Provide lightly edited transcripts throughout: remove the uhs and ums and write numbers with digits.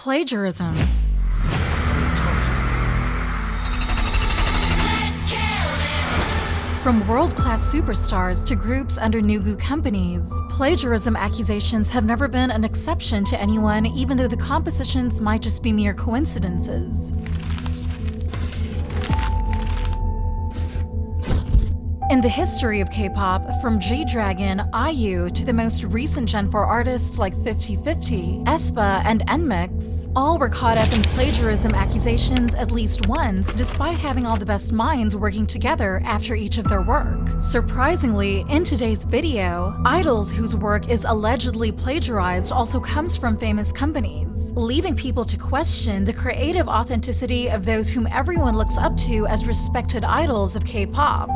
Plagiarism. From world-class superstars to groups under nugu companies, plagiarism accusations have never been an exception to anyone, even though the compositions might just be mere coincidences. In the history of K-pop, from G-Dragon, IU, to the most recent Gen 4 artists like FIFTYFIFTY, aespa, and NMIXX, all were caught up in plagiarism accusations at least once, despite having all the best minds working together after each of their work. Surprisingly, in today's video, idols whose work is allegedly plagiarized also comes from famous companies, leaving people to question the creative authenticity of those whom everyone looks up to as respected idols of K-pop.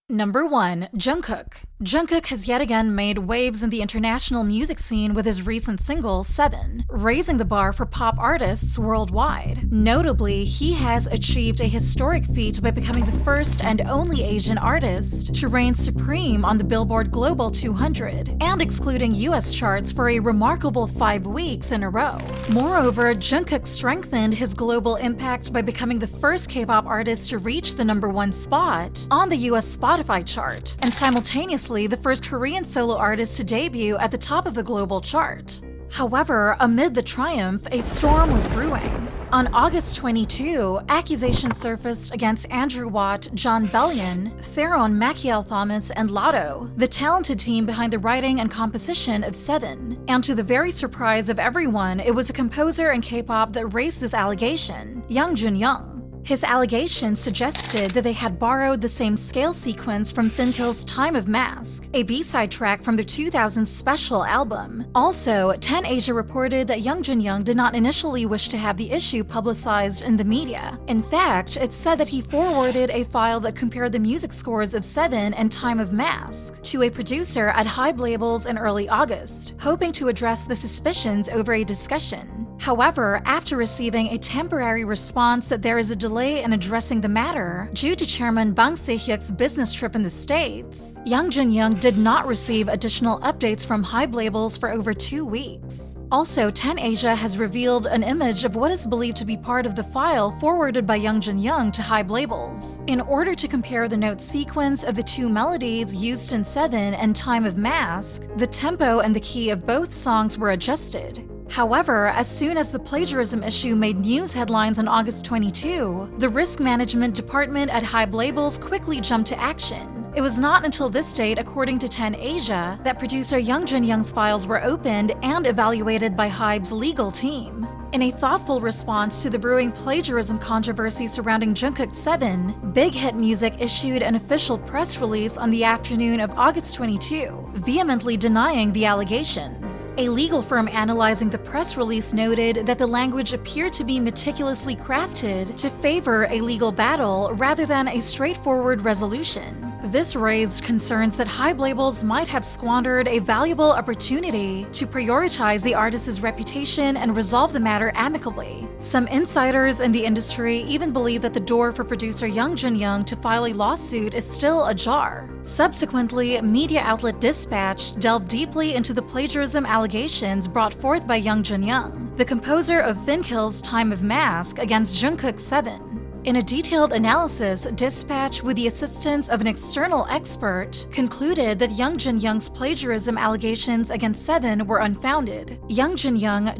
Number 1. Jungkook. Jungkook has yet again made waves in the international music scene with his recent single, Seven, raising the bar for pop artists worldwide. Notably, he has achieved a historic feat by becoming the first and only Asian artist to reign supreme on the Billboard Global 200, and excluding US charts for a remarkable 5 weeks in a row. Moreover, Jungkook strengthened his global impact by becoming the first K-pop artist to reach the #1 spot on the US Spotify chart, and simultaneously the first Korean solo artist to debut at the top of the global chart. However, amid the triumph, a storm was brewing. On August 22, accusations surfaced against Andrew Watt, John Bellion, Theron Maciel Thomas, and Lotto, the talented team behind the writing and composition of Seven. And to the very surprise of everyone, it was a composer in K-pop that raised this allegation, Young. His allegations suggested that they had borrowed the same scale sequence from Finkill's Time of Mask, a B-side track from their 2000 special album. Also, 10Asia reported that Young did not initially wish to have the issue publicized in the media. In fact, it said that he forwarded a file that compared the music scores of Seven and Time of Mask to a producer at Hybe Labels in early August, hoping to address the suspicions over a discussion. However, after receiving a temporary response that there is a delay in addressing the matter due to Chairman Bang Se-hyuk's business trip in the States, Young did not receive additional updates from Hybe Labels for over 2 weeks. Also, 10Asia has revealed an image of what is believed to be part of the file forwarded by Young to Hybe Labels. In order to compare the note sequence of the two melodies used in Seven and Time of Mask, the tempo and the key of both songs were adjusted. However, as soon as the plagiarism issue made news headlines on August 22, the risk management department at Hybe Labels quickly jumped to action. It was not until this date, according to 10Asia, that producer Young's files were opened and evaluated by Hybe's legal team. In a thoughtful response to the brewing plagiarism controversy surrounding Jungkook 7, Big Hit Music issued an official press release on the afternoon of August 22, vehemently denying the allegations. A legal firm analyzing the press release noted that the language appeared to be meticulously crafted to favor a legal battle rather than a straightforward resolution. This raised concerns that Hybe Labels might have squandered a valuable opportunity to prioritize the artist's reputation and resolve the matter amicably. Some insiders in the industry even believe that the door for producer Young to file a lawsuit is still ajar. Subsequently, media outlet Dispatch delved deeply into the plagiarism allegations brought forth by Young, the composer of Finkill's Time of Mask, against Jungkook 7. In a detailed analysis, Dispatch, with the assistance of an external expert, concluded that Young's plagiarism allegations against Seven were unfounded. Young,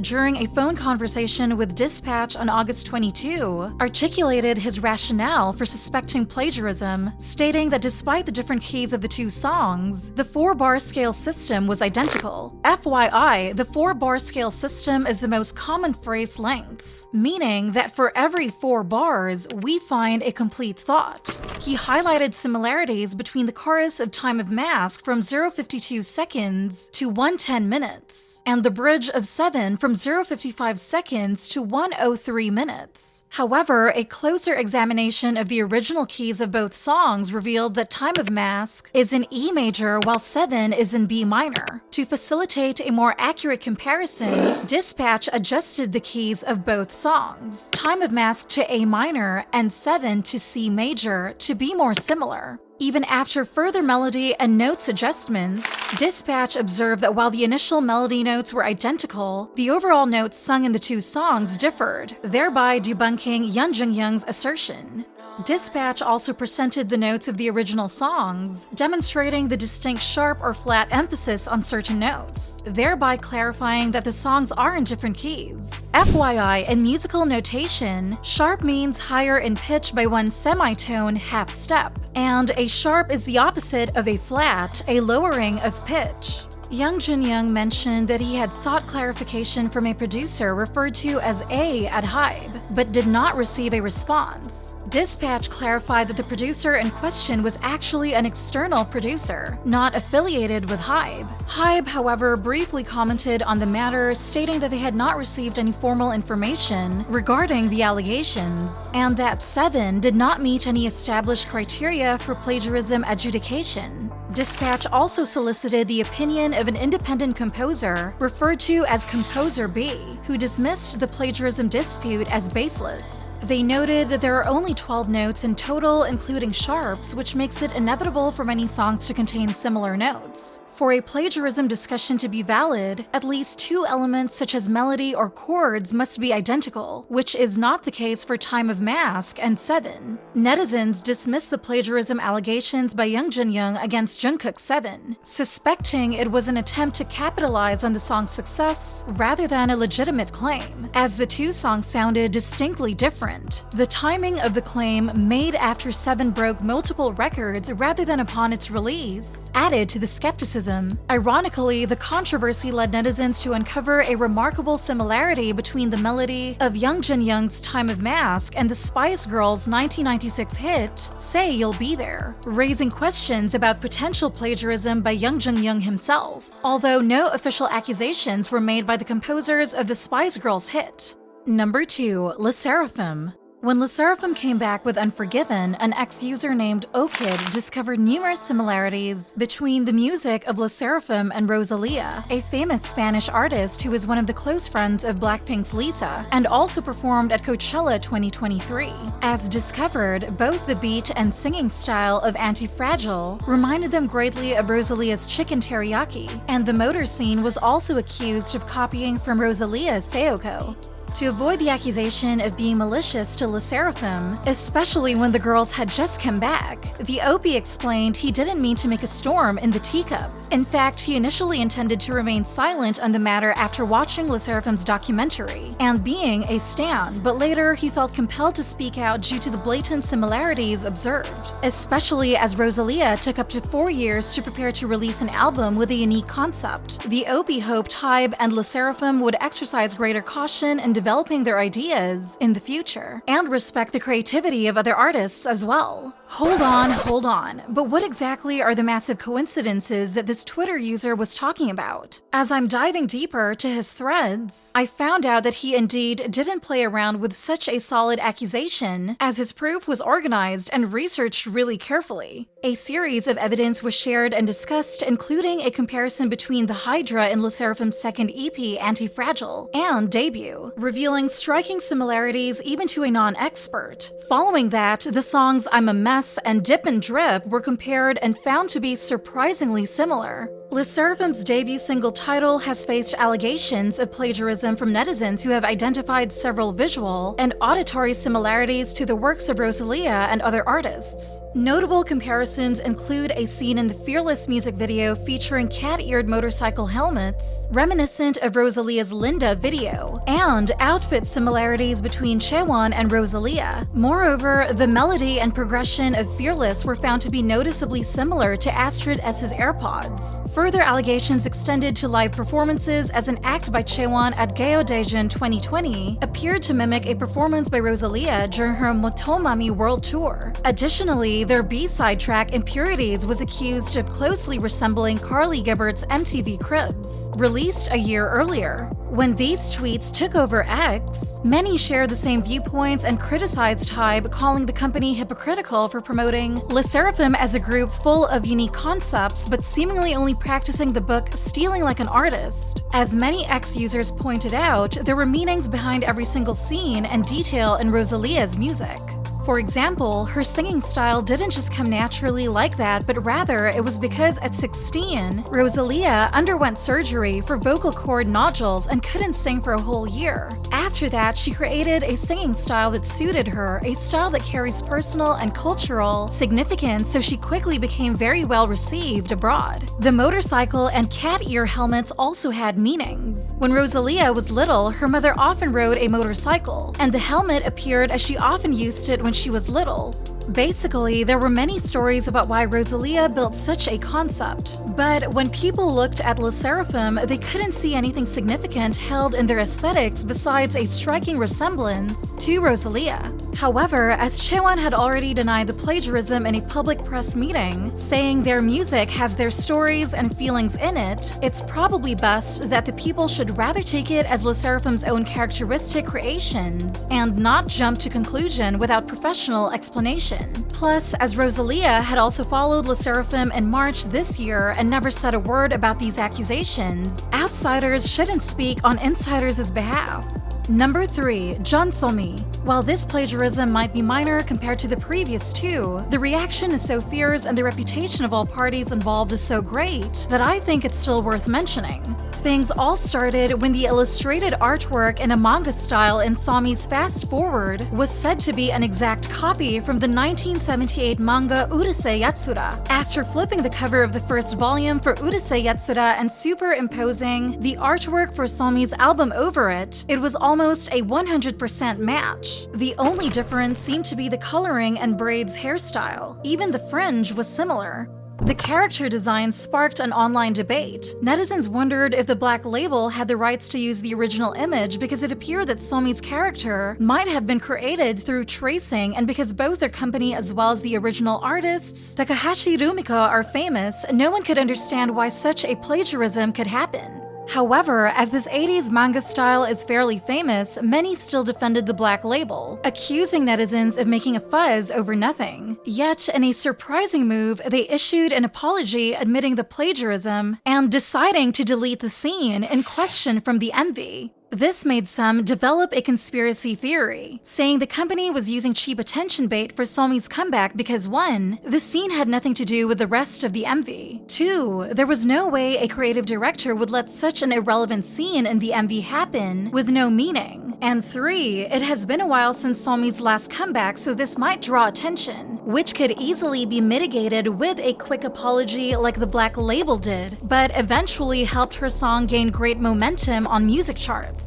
during a phone conversation with Dispatch on August 22, articulated his rationale for suspecting plagiarism, stating that despite the different keys of the two songs, the 4-bar scale system was identical. FYI, the 4-bar scale system is the most common phrase lengths, meaning that for every 4 bars, we find a complete thought. He highlighted similarities between the chorus of Time of Mask from 0:52 seconds to 1:10 minutes, and the bridge of Seven from 0:55 seconds to 1:03 minutes. However, a closer examination of the original keys of both songs revealed that Time of Mask is in E major while Seven is in B minor. To facilitate a more accurate comparison, Dispatch adjusted the keys of both songs, Time of Mask to A minor and Seven to C major, to be more similar. Even after further melody and notes adjustments, Dispatch observed that while the initial melody notes were identical, the overall notes sung in the two songs differed, thereby debunking Jungkook's assertion. Dispatch also presented the notes of the original songs, demonstrating the distinct sharp or flat emphasis on certain notes, thereby clarifying that the songs are in different keys. FYI, in musical notation, sharp means higher in pitch by one semitone half step, and a sharp is the opposite of a flat, a lowering of pitch. Jungkook mentioned that he had sought clarification from a producer referred to as A at HYBE, but did not receive a response. Dispatch clarified that the producer in question was actually an external producer, not affiliated with HYBE. HYBE, however, briefly commented on the matter, stating that they had not received any formal information regarding the allegations, and that Seven did not meet any established criteria for plagiarism adjudication. Dispatch also solicited the opinion of an independent composer, referred to as Composer B, who dismissed the plagiarism dispute as baseless. They noted that there are only 12 notes in total, including sharps, which makes it inevitable for many songs to contain similar notes. For a plagiarism discussion to be valid, at least two elements such as melody or chords must be identical, which is not the case for Time of Mask and Seven. Netizens dismissed the plagiarism allegations by Jungkook against Jungkook 7, suspecting it was an attempt to capitalize on the song's success rather than a legitimate claim, as the two songs sounded distinctly different. The timing of the claim, made after Seven broke multiple records rather than upon its release, added to the skepticism. Ironically, the controversy led netizens to uncover a remarkable similarity between the melody of Jungkook's Time of Mask and the Spice Girls' 1996 hit, Say You'll Be There, raising questions about potential plagiarism by Jungkook himself, although no official accusations were made by the composers of the Spice Girls hit. Number 2. Sserafim. When Sserafim came back with Unforgiven, an ex-user named Okid discovered numerous similarities between the music of Sserafim and Rosalía, a famous Spanish artist who is one of the close friends of Blackpink's Lisa, and also performed at Coachella 2023. As discovered, both the beat and singing style of Anti-Fragile reminded them greatly of Rosalía's Chicken Teriyaki, and the motor scene was also accused of copying from Rosalía's Seoko. To avoid the accusation of being malicious to Sserafim, especially when the girls had just come back, the OP explained he didn't mean to make a storm in the teacup. In fact, he initially intended to remain silent on the matter after watching Sserafim's documentary and being a stan, but later he felt compelled to speak out due to the blatant similarities observed, especially as Rosalía took up to 4 years to prepare to release an album with a unique concept. The OP hoped HYBE and Sserafim would exercise greater caution in developing their ideas in the future, and respect the creativity of other artists as well. Hold on, but what exactly are the massive coincidences that this Twitter user was talking about? As I'm diving deeper to his threads, I found out that he indeed didn't play around with such a solid accusation, as his proof was organized and researched really carefully. A series of evidence was shared and discussed, including a comparison between the Hydra in Sserafim's second EP, Anti-Fragile, and debut, revealing striking similarities even to a non-expert. Following that, the songs I'm a Mess and Dip and Drip were compared and found to be surprisingly similar. Sserafim's debut single Title has faced allegations of plagiarism from netizens who have identified several visual and auditory similarities to the works of Rosalía and other artists. Notable comparisons include a scene in the Fearless music video featuring cat-eared motorcycle helmets, reminiscent of Rosalía's Linda video, and outfit similarities between Chaewon and Rosalía. Moreover, the melody and progression of Fearless were found to be noticeably similar to Astrid S's AirPods. Further allegations extended to live performances, as an act by Chaewon at Gayo Daejin 2020 appeared to mimic a performance by Rosalia during her Motomami World Tour. Additionally, their B-side track Impurities was accused of closely resembling Carly Gibbert's MTV Cribs, released a year earlier. When these tweets took over X, many shared the same viewpoints and criticized HYBE, calling the company hypocritical for promoting LeSserafim as a group full of unique concepts but seemingly only practicing the book Stealing Like an Artist. As many X users pointed out, there were meanings behind every single scene and detail in Rosalia's music. For example, her singing style didn't just come naturally like that, but rather it was because at 16, Rosalia underwent surgery for vocal cord nodules and couldn't sing for a whole year. After that, she created a singing style that suited her, a style that carries personal and cultural significance, so she quickly became very well received abroad. The motorcycle and cat ear helmets also had meanings. When Rosalia was little, her mother often rode a motorcycle, and the helmet appeared as she often used it when she was little. Basically, there were many stories about why Rosalia built such a concept, but when people looked at LeSserafim, they couldn't see anything significant held in their aesthetics besides a striking resemblance to Rosalia. However, as Chaewon had already denied the plagiarism in a public press meeting, saying their music has their stories and feelings in it, it's probably best that the people should rather take it as LeSserafim's own characteristic creations and not jump to conclusion without professional explanation. Plus, as Rosalia had also followed LeSserafim in March this year and never said a word about these accusations, outsiders shouldn't speak on insiders' behalf. Number 3. Somi. While this plagiarism might be minor compared to the previous two, the reaction is so fierce and the reputation of all parties involved is so great that I think it's still worth mentioning. Things all started when the illustrated artwork in a manga style in Somi's Fast Forward was said to be an exact copy from the 1978 manga Urusei Yatsura. After flipping the cover of the first volume for Urusei Yatsura and superimposing the artwork for Somi's album over it, it was almost a 100% match. The only difference seemed to be the coloring and Braid's hairstyle. Even the fringe was similar. The character design sparked an online debate. Netizens wondered if the Black Label had the rights to use the original image because it appeared that Somi's character might have been created through tracing, and because both their company as well as the original artists, Takahashi Rumiko, are famous, no one could understand why such a plagiarism could happen. However, as this 80s manga style is fairly famous, many still defended the Black Label, accusing netizens of making a fuzz over nothing. Yet, in a surprising move, they issued an apology admitting the plagiarism and deciding to delete the scene in question from the MV. This made some develop a conspiracy theory, saying the company was using cheap attention bait for Somi's comeback because 1. The scene had nothing to do with the rest of the MV. 2. There was no way a creative director would let such an irrelevant scene in the MV happen with no meaning. And 3. It has been a while since Somi's last comeback, so this might draw attention, which could easily be mitigated with a quick apology like the Black Label did, but eventually helped her song gain great momentum on music charts.